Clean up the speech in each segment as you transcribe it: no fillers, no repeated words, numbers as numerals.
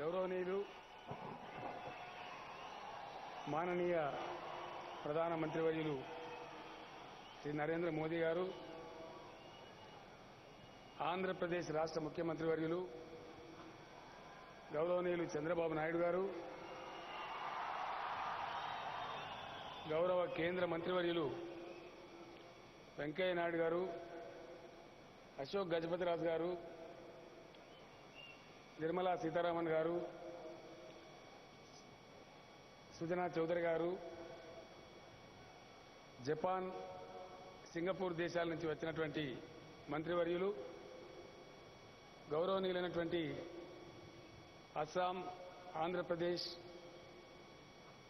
గౌరవనీయులు మాననీయ ప్రధాన మంత్రివర్యులు శ్రీ నరేంద్ర మోదీ గారు, ఆంధ్రప్రదేశ్ రాష్ట్ర ముఖ్యమంత్రి వర్యులు గౌరవనీయులు చంద్రబాబు నాయుడు గారు, గౌరవ కేంద్ర మంత్రివర్యులు వెంకయ్య నాయుడు గారు, అశోక్ గజపతిరాజు గారు, నిర్మలా సీతారామన్ గారు, సుజనా చౌదరి గారు, జపాన్, సింగపూర్ దేశాల నుంచి వచ్చినటువంటి మంత్రివర్యులు, గౌరవనీయులైనటువంటి అస్సాం, ఆంధ్రప్రదేశ్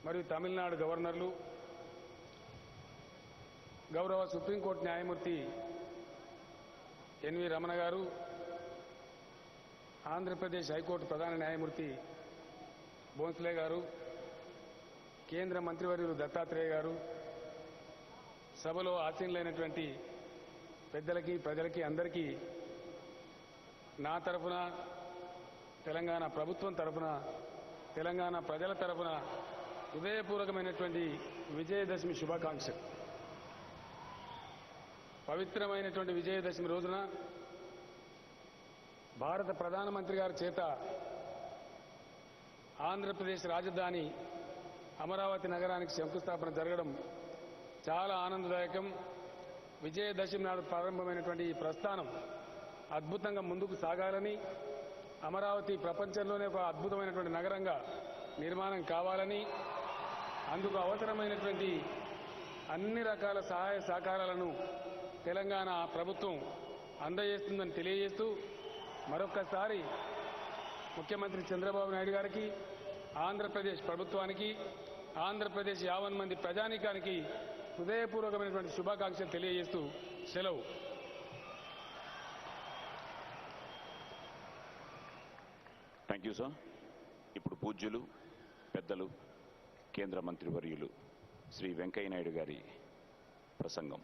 మరియు తమిళనాడు గవర్నర్లు, గౌరవ సుప్రీంకోర్టు న్యాయమూర్తి ఎన్వి రమణ గారు, ఆంధ్రప్రదేశ్ హైకోర్టు ప్రధాన న్యాయమూర్తి భోన్స్లే గారు, కేంద్ర మంత్రివర్యులు దత్తాత్రేయ గారు, సభలో ఆసీనులైనటువంటి పెద్దలకి, ప్రజలకి అందరికీ నా తరఫున, తెలంగాణ ప్రభుత్వం తరఫున, తెలంగాణ ప్రజల తరఫున హృదయపూర్వకమైనటువంటి విజయదశమి శుభాకాంక్షలు. పవిత్రమైనటువంటి విజయదశమి రోజున భారత ప్రధానమంత్రి గారి చేత ఆంధ్రప్రదేశ్ రాజధాని అమరావతి నగరానికి శంకుస్థాపన జరగడం చాలా ఆనందదాయకం. విజయదశమి నాడు ప్రారంభమైనటువంటి ఈ ప్రస్థానం అద్భుతంగా ముందుకు సాగాలని, అమరావతి ప్రపంచంలోనే ఒక అద్భుతమైనటువంటి నగరంగా నిర్మాణం కావాలని, అందుకు అవసరమైనటువంటి అన్ని రకాల సహాయ సహకారాలను తెలంగాణ ప్రభుత్వం అందజేస్తుందని తెలియజేస్తూ, మరొక్కసారి ముఖ్యమంత్రి చంద్రబాబు నాయుడు గారికి, ఆంధ్రప్రదేశ్ ప్రభుత్వానికి, ఆంధ్రప్రదేశ్ 50 మంది ప్రజానీకానికి హృదయపూర్వకమైనటువంటి శుభాకాంక్షలు తెలియజేస్తూ సెలవు. Thank you sir. ఇప్పుడు పూజ్యులు, పెద్దలు, కేంద్ర మంత్రివర్యులు శ్రీ వెంకయ్య నాయుడు గారి ప్రసంగం.